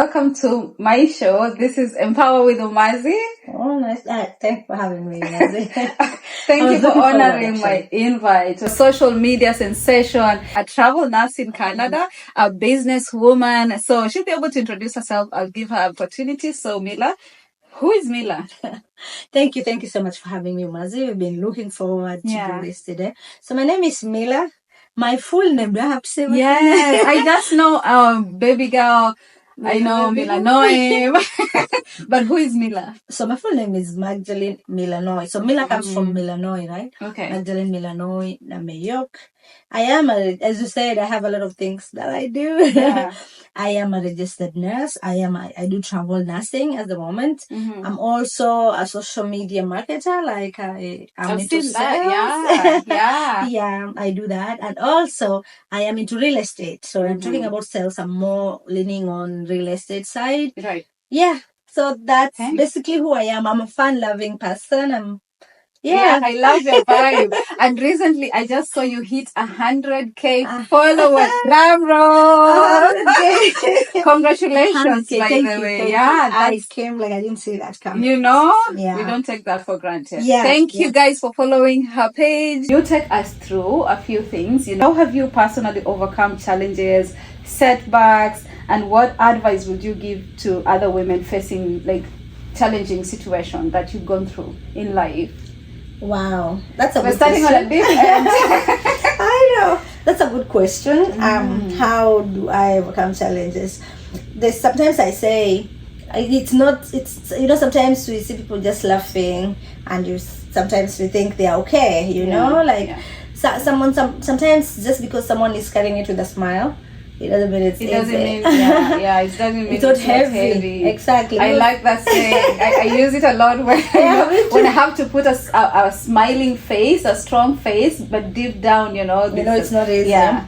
Welcome to my show. This is Empower with Umazi. Oh, nice. Thanks for having me, Umazi. Thank you for honoring my invite. A social media sensation, a travel nurse in Canada, a businesswoman. So she'll be able to introduce herself. I'll give her opportunity. So Milla, who is Milla? Thank you so much for having me, Umazi. We've been looking forward to do this today. So my name is Milla. My full name, do I have to say? Yes, I just know baby girl. I know Millanoy. But who is Milla? So my full name is Magdalene Millanoy. So Milla comes from Millanoy, right? Okay. Magdalene Millanoy, New York. I am, as you said, I have a lot of things that I do. Yeah. I am a registered nurse. I do travel nursing at the moment. Mm-hmm. I'm also a social media marketer. Like I'm into sales. Yeah. Yeah, I do that. And also I am into real estate. So I'm talking about sales. I'm more leaning on real estate side. Right. Yeah. So that's basically who I am. I'm a fun-loving person. Yeah, I love your vibe. And recently, I just saw you hit 100K followers. Drum roll! Congratulations, by the way. Yeah, I came like I didn't see that coming. You know, we Yeah. don't take that for granted. Yeah. Thank you guys for following her page. You take us through a few things. How have you personally overcome challenges, setbacks, and what advice would you give to other women facing like challenging situation that you've gone through in life? Wow, that's a We're good starting question. on a deep end. I know. That's a good question. How do I overcome challenges? Sometimes I say, sometimes we see people just laughing and sometimes we think they're okay, sometimes just because someone is carrying it with a smile, it doesn't mean it doesn't mean it's not heavy. Exactly. I like that saying. I use it a lot when when I have to put a smiling face, a strong face, but deep down, it's not easy. Yeah,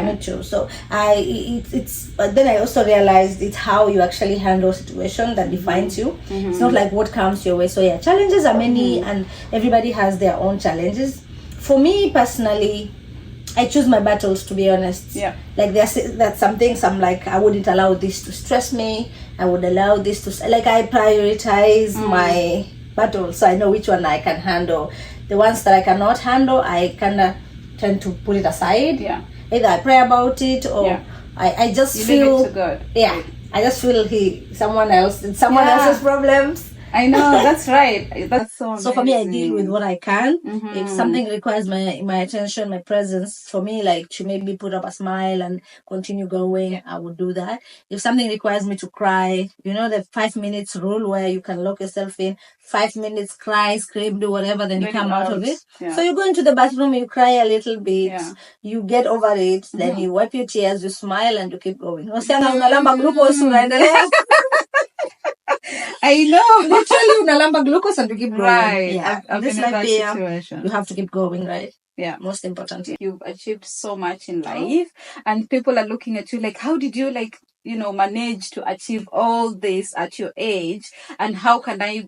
me too. So but then I also realized it's how you actually handle situation that defines you. It's not like what comes your way. So yeah, challenges are many and everybody has their own challenges. For me personally, I choose my battles, to be honest. Yeah. Like that's some things I'm like, I wouldn't allow this to stress me. I would allow this to, like, I prioritize my battles. So I know which one I can handle. The ones that I cannot handle, I kind of tend to put it aside. Yeah. Either I pray about it or I just feel. Leave it to God. Yeah. I just feel someone else's problems. I know, that's right. That's so amazing. So for me, I deal with what I can. If something requires my attention, my presence, for me, like to maybe put up a smile and continue going, I would do that. If something requires me to cry, the 5 minutes rule where you can lock yourself in, 5 minutes, cry, scream, do whatever, then you come out of it. Yeah. So you go into the bathroom, you cry a little bit, you get over it, then you wipe your tears, you smile, and you keep going. I know. Literally, unalamba glucose and you keep going. Right. Yeah. I've been in that situation. You have to keep going, right? Yeah. Most important. You've achieved so much in life and people are looking at you like, how did you manage to achieve all this at your age? And how can I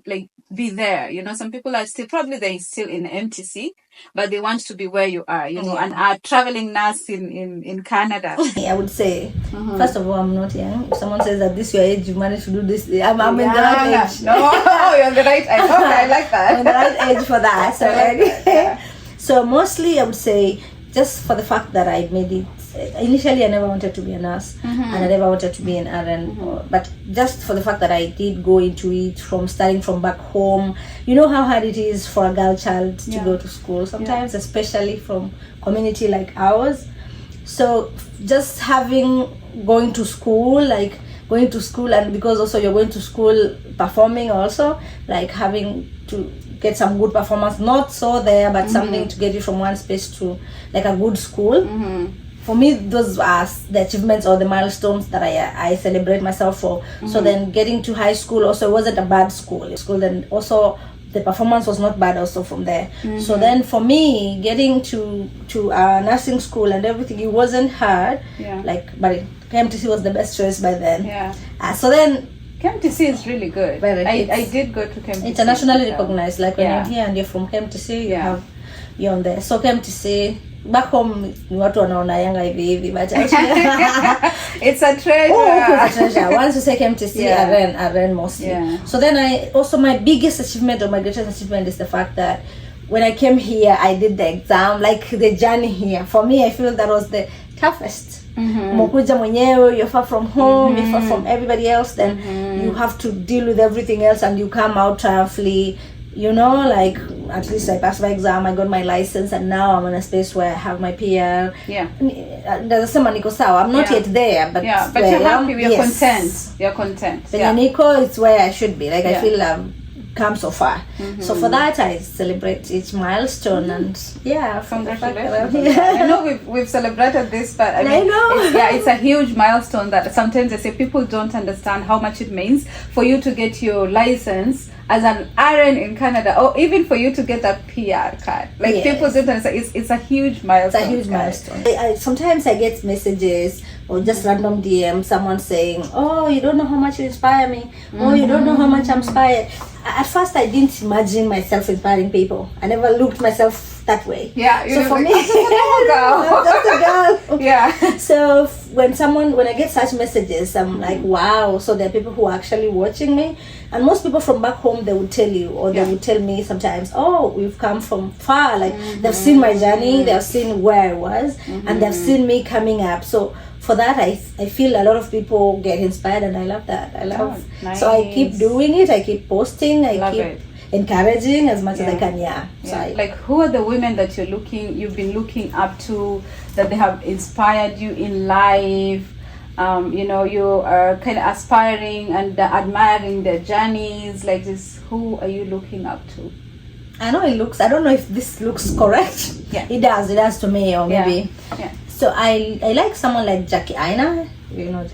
be there? Some people are still in MTC, but they want to be where you are, and are traveling nurse in Canada. I would say, first of all, I'm not young. If someone says at this your age, you managed to do this, I'm in the right age. No, you're the right age. Okay, I like that. I'm in the right age for that. So, so mostly I would say, just for the fact that I made it. Initially, I never wanted to be a nurse, and I never wanted to be an RN. But just for the fact that I did go into it starting from back home, you know how hard it is for a girl child to go to school sometimes, especially from community like ours. So just going to school, and because also you're going to school performing also, like having to get some good performance, not so there, but something to get you from one space to like a good school. For me, those are the achievements or the milestones that I celebrate myself for. So then getting to high school also wasn't a bad school. Then also the performance was not bad also from there. So then for me, getting to nursing school and everything, it wasn't hard. Yeah. But KMTC was the best choice by then. Yeah. So then KMTC is really good. I did go to KMTC. Internationally recognized. Like when you're here and you're from KMTC, you're on there. So KMTC back home ni watu wanaona yanga hivi but it's a treasure. Oh, it's a treasure. Once you say KMTC, I ran mostly. Yeah. So then my biggest achievement or my greatest achievement is the fact that when I came here, I did the exam, like the journey here. For me, I feel that was the toughest. Mokuja mwenyewe, you're far from home, you're far from everybody else, then you have to deal with everything else and you come out triumphantly. You know, like at least I passed my exam, I got my license, and now I'm in a space where I have my PR. Yeah. I'm not yet there, but but you're happy, you're content. You're content. Niko, it's where I should be. Like I feel I've come so far. So for that, I celebrate each milestone, and congratulations. I know we've celebrated this, but I know it's a huge milestone that sometimes I say people don't understand how much it means for you to get your license as an RN in Canada, or even for you to get that PR card. Like people don't understand. It's a huge milestone. It's a huge milestone. Sometimes I get messages or just random DM, someone saying, "Oh, you don't know how much you inspire me. Oh, you don't know how much I'm inspired." At first, I didn't imagine myself inspiring people. I never looked myself that way. Yeah. So for me, just a girl. Yeah. So when I get such messages, I'm like, wow. So there are people who are actually watching me, and most people from back home, they would tell you, or they would tell me sometimes, "Oh, we've come from far." Like they've seen my journey, they've seen where I was, and they've seen me coming up. So for that, I feel a lot of people get inspired, and I love that. Nice. So I keep doing it. I keep posting. I keep encouraging as much as I can. So like, who are the women that you've been looking up to, that they have inspired you in life? You are kind of aspiring and admiring their journeys. Like this, who are you looking up to? I don't know if this looks correct. Yeah, it does to me, or maybe. Yeah. So I like someone like Jackie Aina, you know.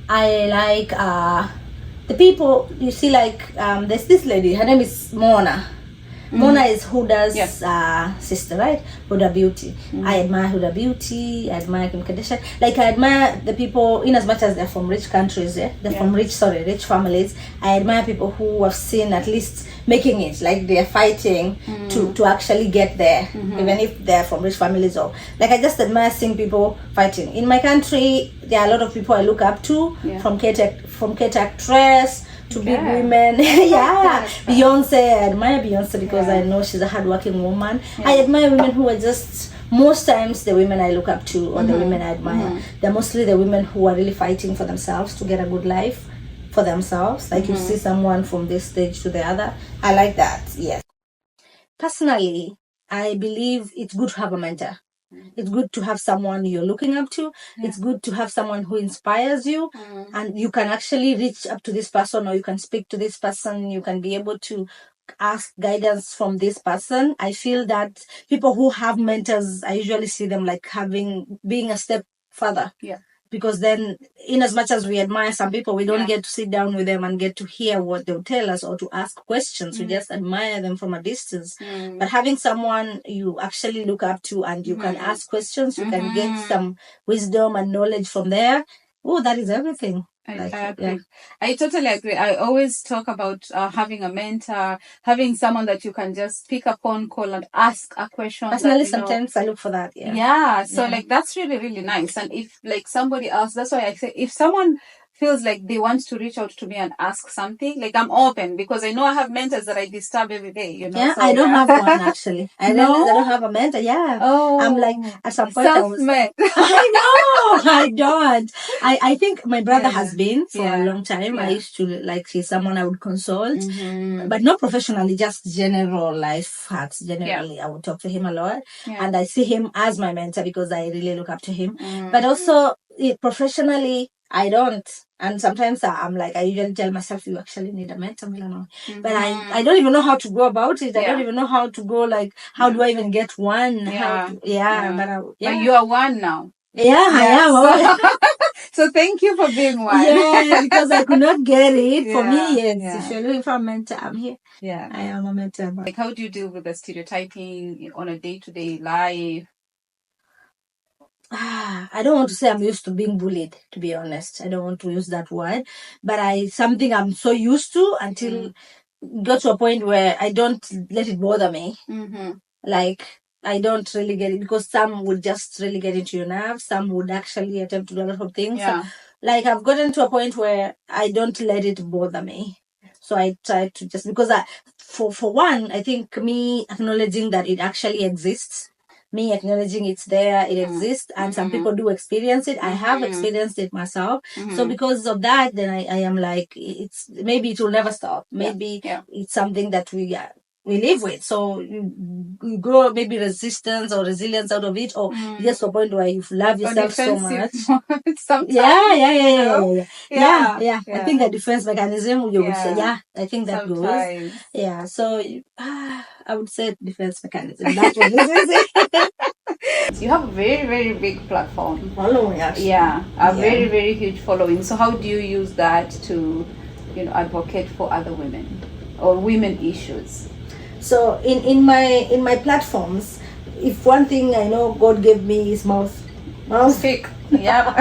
I like the people you see, like there's this lady, her name is Mona. Mona is Huda's sister, right? Huda Beauty. I admire Huda Beauty. I admire Kim Kardashian. Like I admire the people, in as much as they're from rich countries, they're from rich families. I admire people who have seen at least making it, like they're fighting to actually get there, even if they're from rich families. Or like I just admire seeing people fighting. In my country, there are a lot of people I look up to, from Kate actress to big women. Beyonce, I admire Beyonce because I know she's a hardworking woman. I admire women who are just, most times the women I look up to, or the women I admire, they're mostly the women who are really fighting for themselves to get a good life for themselves. Like you see someone from this stage to the other. I like that. Yes. Personally, I believe it's good to have a mentor. It's good to have someone you're looking up to. It's good to have someone who inspires you, and you can actually reach up to this person, or you can speak to this person. You can be able to ask guidance from this person. I feel that people who have mentors, I usually see them like being a step further. Yeah. Because then, in as much as we admire some people, we don't get to sit down with them and get to hear what they'll tell us or to ask questions. We just admire them from a distance. But having someone you actually look up to and you can ask questions, you can get some wisdom and knowledge from there. Oh, that is everything. I agree. I totally agree. I always talk about having a mentor, having someone that you can just pick a phone call and ask a question. Personally, sometimes I look for that. So like that's really, really nice. And if like somebody else, that's why I say if someone feels like they want to reach out to me and ask something, like I'm open, because I know I have mentors that I disturb every day, you know. Yeah, so, I don't have one actually. I don't have a mentor. Yeah. Oh, I'm like at some point I don't. I think my brother has been for a long time. I used to like he's someone I would consult, but not professionally, just general life hacks. Generally, I would talk to him a lot, and I see him as my mentor because I really look up to him. But also professionally, I don't. And sometimes I'm like, I usually tell myself, you actually need a mentor, Milla. But I don't even know how to go about it. I don't even know how to go, like, how do I even get one? But you are one now. I am. So thank you for being one. Yeah, because I could not get it. For me, yes. If you're looking for a mentor, I'm here. Yeah. I am a mentor. Like, how do you deal with the stereotyping on a day-to-day life? I don't want to say I'm used to being bullied, to be honest. I don't want to use that word. But something I'm so used to until got to a point where I don't let it bother me. Like, I don't really get it, because some would just really get into your nerves. Some would actually attempt to do a lot of things. Yeah. Like, I've gotten to a point where I don't let it bother me. So I try to just, because for one, I think me acknowledging that it actually exists, me acknowledging it's there, it exists, and some people do experience it. I have experienced it myself. So because of that, then I am like, it's maybe it will never stop. Maybe it's something that we live with. So you grow maybe resistance or resilience out of it, or just to a point where you love yourself so much. Sometimes, Yeah. I think a defense mechanism, you would say, I think that sometimes. goes. Yeah, so I would say defense mechanism. That's what this is. You have a very, very big platform. Following, actually. Yeah, a very, very huge following. So how do you use that to, advocate for other women or women issues? So in my platforms, if one thing I know God gave me is mouth. Speak. Yeah.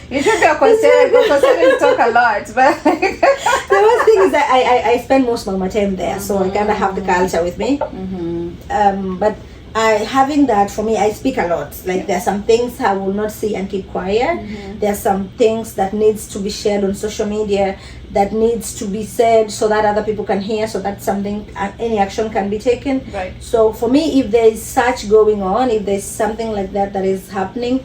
You should be a considerate because you talk a lot. But the one thing is that I spend most of my time there, so I kind of have the culture with me. But having that, for me, I speak a lot. Like, there are some things I will not say and keep quiet. There are some things that needs to be shared on social media, that needs to be said so that other people can hear, so that something, any action can be taken. Right. So for me, if there is such going on, if there's something like that is happening,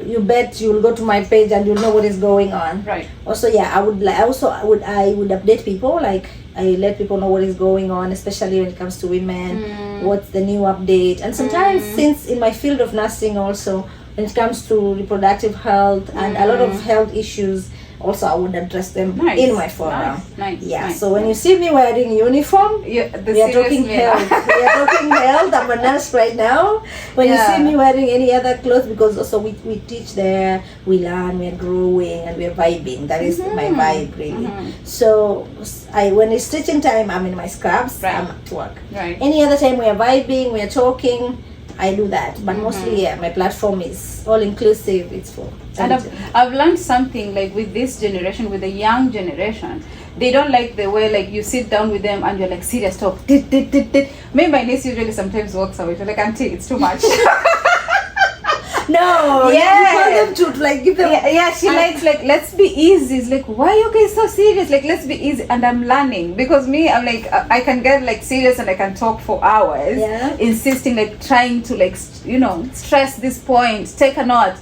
you bet you'll go to my page and you'll know what is going on. Right. Also, I would update people. Like, I let people know what is going on, especially when it comes to women. What's the new update? And sometimes, since in my field of nursing also, when it comes to reproductive health and a lot of health issues, also I would address them in my forum. Nice. So when you see me wearing uniform, we are talking health. We are talking health. I'm a nurse right now. When you see me wearing any other clothes, because also we teach there, we learn, we are growing, and we are vibing. That is my vibe, really. So when it's stitching time, I'm in my scrubs. I'm at work. Right. Any other time we are vibing, we are talking, I do that. But mostly, my platform is all inclusive. It's for. And I've learned something, like, with this generation, with the young generation, they don't like the way, like, you sit down with them and you're like, serious talk. Me, my niece usually sometimes walks away. She's like, auntie, it's too much. No, you tell them to, like, give them. She likes, like, let's be easy. It's like, why are you guys so serious? Like, let's be easy. And I'm learning, because me, I'm like, I can get, like, serious and I can talk for hours, insisting, like, trying to, like, stress this point, take a note.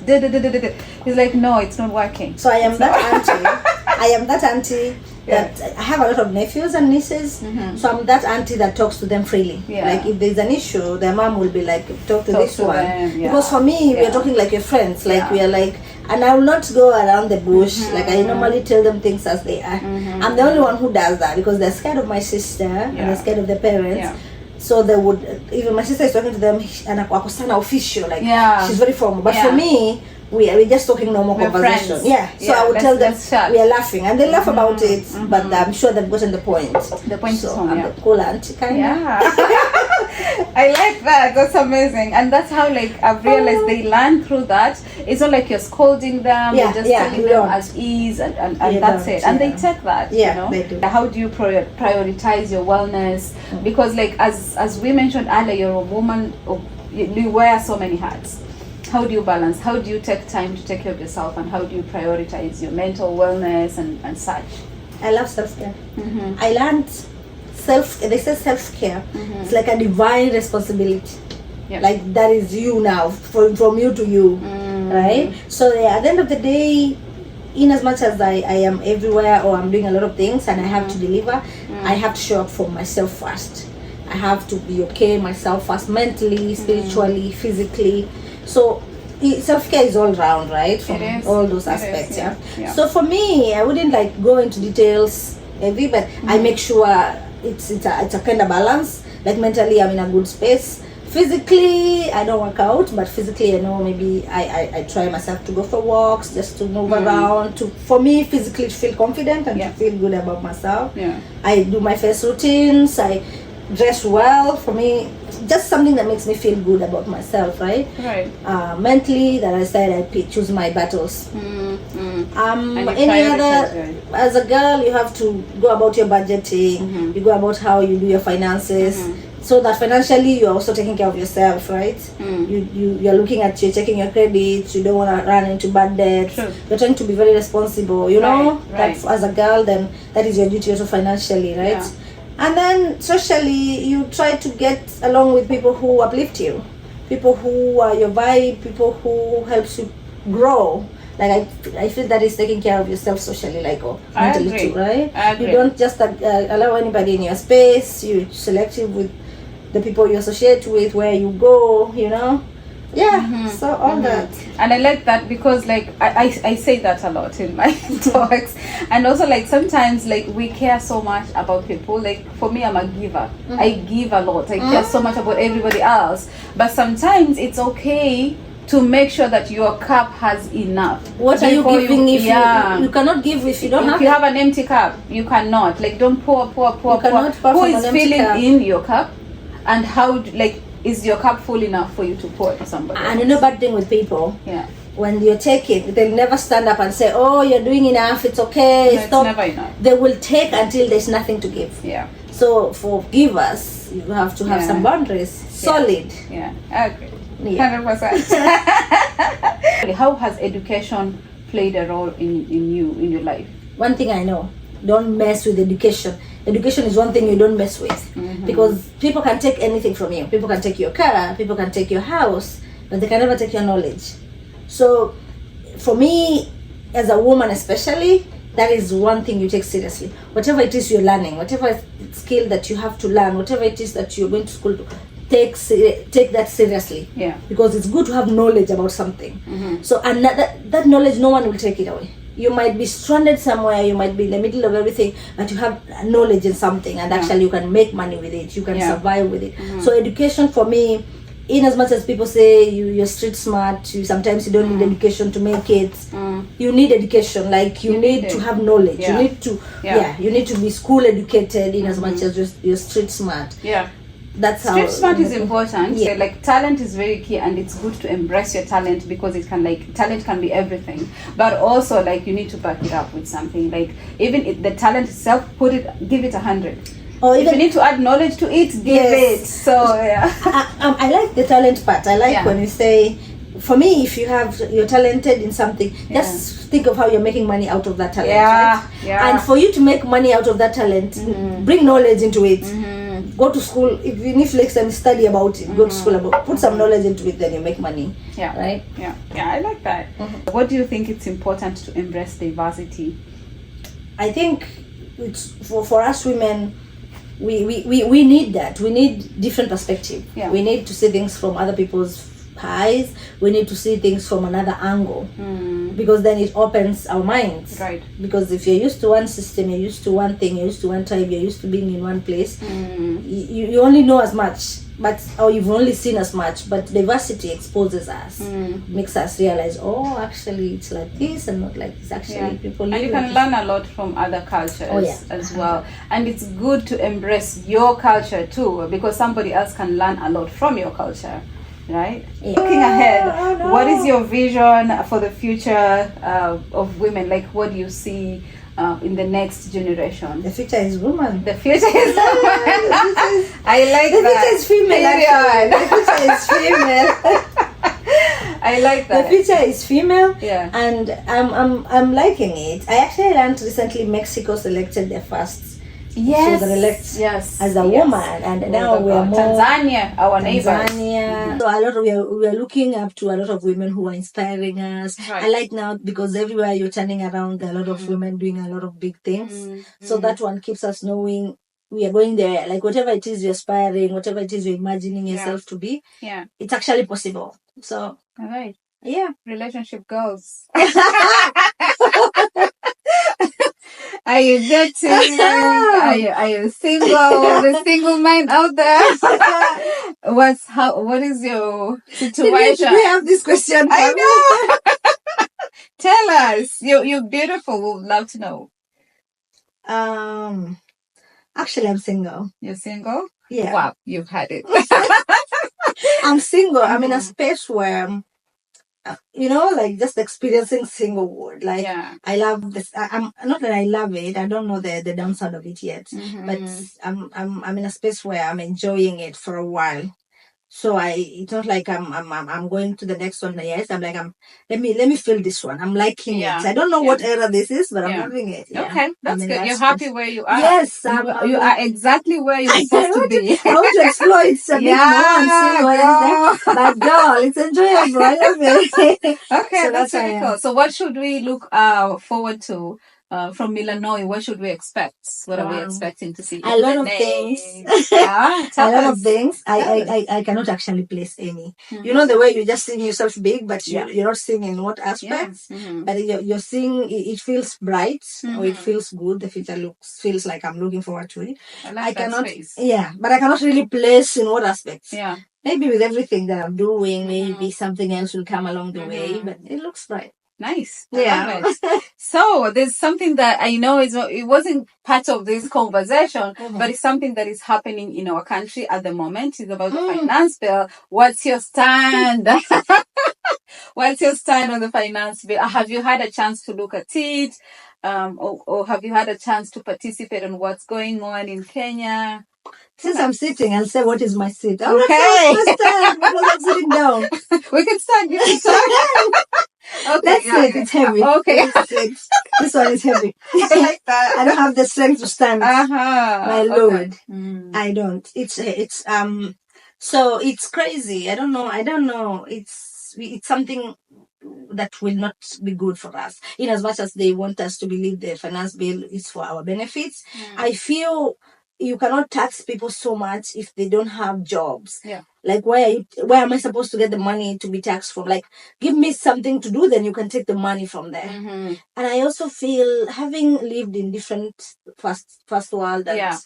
He's like, no, it's not working. So I am that auntie. That I have a lot of nephews and nieces, so I'm that auntie that talks to them freely. Like, if there's an issue, their mom will be like, talk to this one. Because for me, we are talking like your friends. Like, we are like, and I will not go around the bush. Like, I normally tell them things as they are. I'm the only one who does that, because they're scared of my sister and they're scared of their parents. So they would, even my sister is talking to them, and I'm official, like, she's very formal. But for me, we're just talking normal conversation. Friends. So I would tell them we are laughing, and they laugh about it, but I'm sure they've gotten the point. The point so is home, I'm the cool auntie kind of. I like that. That's amazing. And that's how, like, I've realized they learn through that. It's not like you're scolding them, you're just telling them at ease, and that's it. And they take that, they do. How do you prioritize your wellness? Because, like, as we mentioned earlier, you're a woman, you wear so many hats. How do you balance? How do you take time to take care of yourself, and how do you prioritize your mental wellness and such? I love self-care. I learned they say self-care. It's like a divine responsibility. Like, that is you now, from you to you, right? So at the end of the day, in as much as I am everywhere, or I'm doing a lot of things and I have to deliver, I have to show up for myself first. I have to be okay myself first, mentally, spiritually, physically. So self-care is all round, right? From all those aspects. So for me, I wouldn't like go into details heavy, but I make sure it's a kind of balance. Like, mentally, I'm in a good space. Physically, I don't work out, but physically, I know maybe I try myself to go for walks, just to move around, for me, physically, to feel confident and to feel good about myself. I do my face routines, I dress well. For me, just something that makes me feel good about myself, right? Mentally, that I said, I choose my battles. Any other, as a girl, you have to go about your budgeting, you go about how you do your finances. so that financially you're also taking care of yourself, right? You're looking at, you're checking your credits, you don't want to run into bad debts. True. You're trying to be very responsible, you know. Right. That as a girl, then that is your duty also financially, right? Yeah. And then socially, you try to get along with people who uplift you, people who are your vibe, people who helps you grow. Like I feel that is taking care of yourself socially, like, or mentally too, right? I agree. You don't just allow anybody in your space. You're selective with the people you associate with, where you go, you know. Yeah, so all that. And I like that because like I say that a lot in my talks. And also like sometimes like we care so much about people. Like for me, I'm a giver. I give a lot. I care so much about everybody else. But sometimes it's okay to make sure that your cup has enough. What are you giving if you cannot give if you don't have? If you have an empty cup, you cannot. Like don't pour. Cannot pour Who from is an empty filling cup. in your cup, and how like is your cup full enough for you to pour to somebody? And you know, bad thing with people. Yeah. When you're taking, they'll never stand up and say, "Oh, you're doing enough. It's okay. No, Stop." It's never enough. They will take until there's nothing to give. Yeah. So for givers, you have to have some boundaries. Solid. Yeah. I agree. Yeah. 100%. How has education played a role in your life? One thing I know, don't mess with education. Education is one thing you don't mess with, because people can take anything from you. People can take your car, people can take your house, but they can never take your knowledge. So for me, as a woman especially, that is one thing you take seriously. Whatever it is you're learning, whatever skill that you have to learn, whatever it is that you're going to school to, take that seriously. Yeah. Because it's good to have knowledge about something. So, and that knowledge, no one will take it away. You might be stranded somewhere, you might be in the middle of everything, but you have knowledge in something, and actually you can make money with it, you can survive with it. So education for me, in as much as people say you're street smart, sometimes you don't need education to make it. You need education, like you need to have knowledge. You need to you need to be school educated in as much as you're street smart. Yeah. That's how street smart is important. Yeah. So, like talent is very key, and it's good to embrace your talent, because it can talent can be everything, but also like you need to back it up with something. Like even if the talent itself, give it 100. Or if you need to add knowledge to it, give it. So yeah. I like the talent part. I like when you say, for me, if you're talented in something, just think of how you're making money out of that talent. Right? And for you to make money out of that talent, bring knowledge into it. Go to school. Even if next time study about it, go to school about. Put some knowledge into it, then you make money. Yeah. Right. Yeah. I like that. What do you think it's important to embrace diversity? I think it's for us women. We need that. We need different perspective. We need to see things from other people's eyes. We need to see things from another angle, because then it opens our minds. Right. Because if you're used to one system, you're used to one thing, you're used to one tribe, you're used to being in one place, you only know as much, or you've only seen as much. But diversity exposes us, makes us realize, oh, actually it's like this and not like this. Actually, people live. And you can learn a lot from other cultures as well. And it's good to embrace your culture too, because somebody else can learn a lot from your culture. Right? Looking ahead, what is your vision for the future of women? Like, what do you see in the next generation? The future is woman. The future is woman. I like the that. The future is female. I like that. The future is female. Yeah. And I'm liking it. I actually learned recently Mexico selected their first. Yes. As a woman, and now we are more Tanzania, our neighbors. So a lot of we are looking up to a lot of women who are inspiring us. Right. I like now, because everywhere you're turning around, there are a lot of women doing a lot of big things. So that one keeps us knowing we are going there. Like whatever it is you're aspiring, whatever it is you're imagining yourself to be, it's actually possible. So all right. Yeah. Relationship goals. Are you dating? Are you single? The single man out there? What is your situation? We have this question. I know. Tell us. You're beautiful. We would love to know. Actually, I'm single. You're single? Yeah. Wow, you've had it. I'm single. I'm in a space where like just experiencing singlehood. Like, Yeah. I love this. I'm not that I love it. I don't know the downside of it yet, but I'm in a space where I'm enjoying it for a while. So it's not like I'm going to the next one. Yes, I'm like, let me feel this one. I'm liking it. Yeah. I don't know Yeah. what era this is, but I'm Yeah. loving it. Yeah. Okay, I'm that's in good. that You're space. happy where you are. Yes, You I'm are exactly where you're I supposed to be. want to explore it a bit more and see what is there. But girl, it's enjoyable. I love it. Okay, So that's how I really am. cool. So what should we look forward to from Illinois? What should we expect? What are we Wow. expecting to see? A lot of things. Yeah, A tell lot of us. things. Tell us. I cannot actually place any. Mhm. You know the way you just seeing yourself big, but Yeah. you're not seeing in what Yeah. aspects. Mhm. But you're seeing it feels bright, or it Mhm. feels good. The future feels like I'm looking forward to it. I like that cannot, space. yeah, but I cannot really place in what aspects. Yeah. Maybe with everything that I'm doing, maybe something else will come along the way, Mhm. but it looks bright. Nice. I Yeah. love it. So there's something that I know it wasn't part of this conversation, but it's something that is happening in our country at the moment. It's about the finance bill. What's your stand? What's your stand on the finance bill? Have you had a chance to look at it? Or have you had a chance to participate in what's going on in Kenya? Since I'm sitting, I'll say what is my seat. I'm Okay. not stand because I'm sitting down. We can stand. You can stand. Okay, That's it. It's heavy. Okay. This one is heavy. I like that. I don't have the strength to stand. My lord, Mm. I don't. It's so it's crazy. I don't know. It's something that will not be good for us. In as much as they want us to believe the finance bill is for our benefits, I feel you cannot tax people so much if they don't have jobs. Yeah. Like, where am I supposed to get the money to be taxed from? Like, give me something to do, then you can take the money from there. And I also feel, having lived in different first world and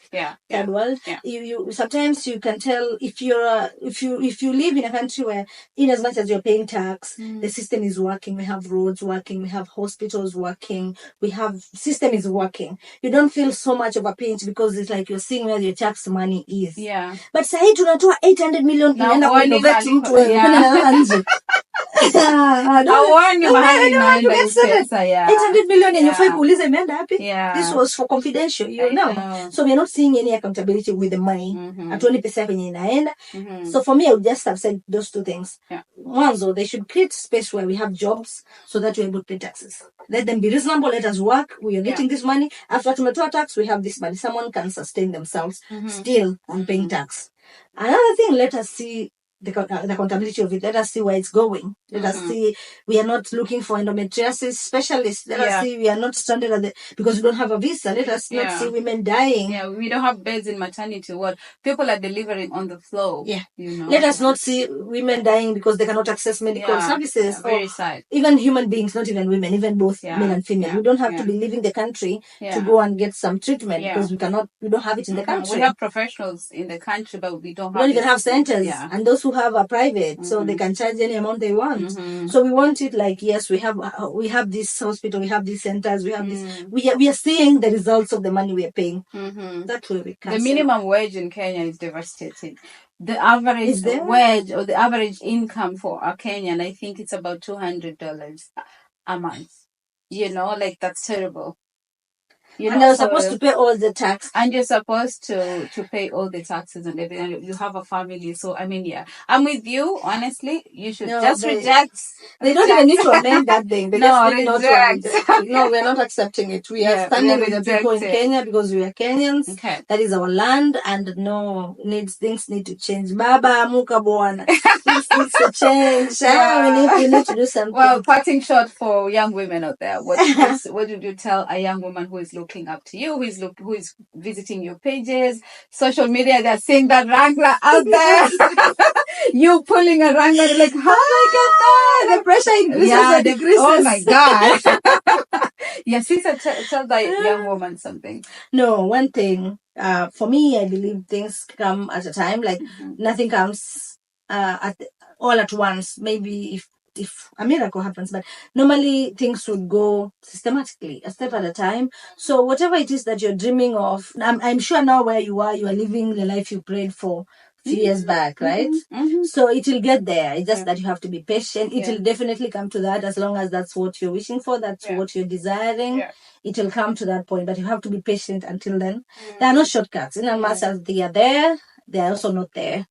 third world, you sometimes you can tell if you live in a country where, in as much as you're paying tax, the system is working. We have roads working, we have hospitals working, we have system is working. You don't feel so much of a pinch because it's like you're seeing where your tax money is. Yeah. But sahi tunatoa 800 million inaenda kuinnovate mtu wewe kwenda nje. Hauoni mahali inaenda hii pesa, 800 million yenye ufai kuuliza imeenda wapi? Yeah. This was for confidential, you know. So we are not seeing any accountability with the money. Hatuoni pesa yako yenye inaenda. So for me, I would just have said those two things. Mwanzo, they should create space where we have jobs so that we're able to pay taxes. Let them be reasonable. Let us work. We are getting this money. After tumetoa tax, we have this money. Someone can sustain themselves still on paying tax. Another thing, let us see the accountability of it. Let us see where it's going. Let us see, we are not looking for endometriosis specialists. Let us see, we are not stranded because we don't have a visa. Let us not see women dying. Yeah, we don't have beds in maternity ward. People are delivering on the floor. Yeah. You know. Let us not see women dying because they cannot access medical services. Very sad. Even human beings, not even women, even both male and female. We don't have to be leaving the country to go and get some treatment because we don't have it in the country. We have professionals in the country, but we don't even have centers. And those who have are private, so they can charge any amount they want. So we want it like, yes, we have this hospital, we have these centers, we have this. We are seeing the results of the money we are paying. That way we can. The minimum wage in Kenya is devastating. The average wage or the average income for a Kenyan, I think it's about $200 a month. You know, like that's terrible. And you're supposed to pay all the tax. And you're supposed to pay all the taxes and everything. You have a family. So, I mean, I'm with you. Honestly, you should reject. They don't even need to amend that thing. They just need reject. No, we're not accepting it. We are standing with the people in Kenya because we are Kenyans. Okay. That is our land, and things need to change. Baba, muka bwana. Things need to change. We need to do something. Well, parting shot for young women out there. What did you tell a young woman who is looking up to you, who is visiting your pages, social media? They're seeing that wrangler out there. You pulling a wrangler, like, oh my god, the pressure increases. Oh my god. Yes, sister, tell that young woman something. No, one thing. For me, I believe things come at a time. Like nothing comes all at once. Maybe if a miracle happens, but normally things would go systematically, a step at a time. So whatever it is that you're dreaming of, I'm sure now where you are living the life you prayed for few years back, right? So it will get there. It's just that you have to be patient. It will definitely come to that, as long as that's what you're wishing for, that's what you're desiring. It will come to that point, but you have to be patient until then. There are no shortcuts. In as much as they are there, they are also not there.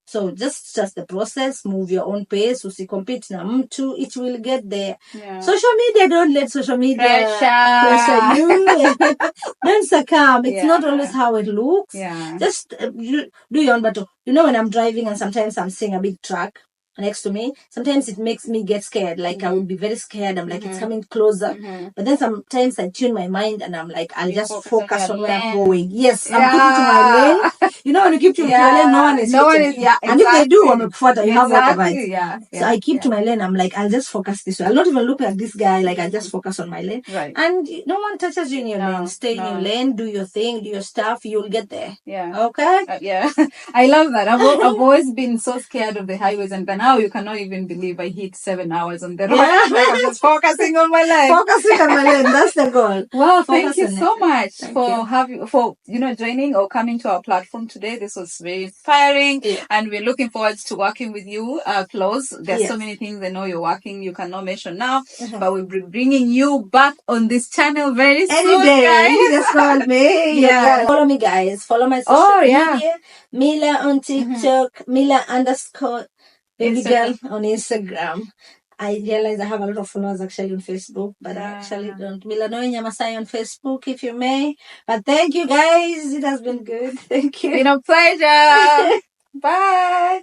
So just the process, move your own pace, usicompete na mtu, it will get there. Social media, don't let social media pressure you. Don't succumb. It's not always how it looks. Just you do your own battle. You know, when I'm driving and sometimes I'm seeing a big truck next to me, sometimes it makes me get scared. Like I would be very scared. I'm like, it's coming closer. But then sometimes I tune my mind and I'm like, I'll just focus on where I'm going. Yes, I'm keeping to my lane. You know, when you keep to your lane, no one is hitting. And if they do, you have water rights. So I keep to my lane. I'm like, I'll just focus this way. I'll not even look at this guy. Like I just focus on my lane. And no one touches you in your lane. Stay in your lane. Do your thing. Do your stuff. You'll get there. Okay. I love that. I've always been so scared of the highways, and now you cannot even believe I hit 7 hours on the road. Like I'm just focusing on my lane. Focusing on my lane. That's the goal. Well, thank you so much for joining or coming to our platform today. This was very inspiring, and we're looking forward to working with you close. There's so many things I know you're working. You cannot mention now, but we'll be bringing you back on this channel very soon. Any day, guys. Just call me. Follow me, guys. Follow my social media. Milla on TikTok. Milla _ baby girl on Instagram. I realize I have a lot of followers actually on Facebook, but I actually don't. Milla Masai on Facebook, if you may. But thank you, guys. It has been good. Thank you. It's been a pleasure. Bye.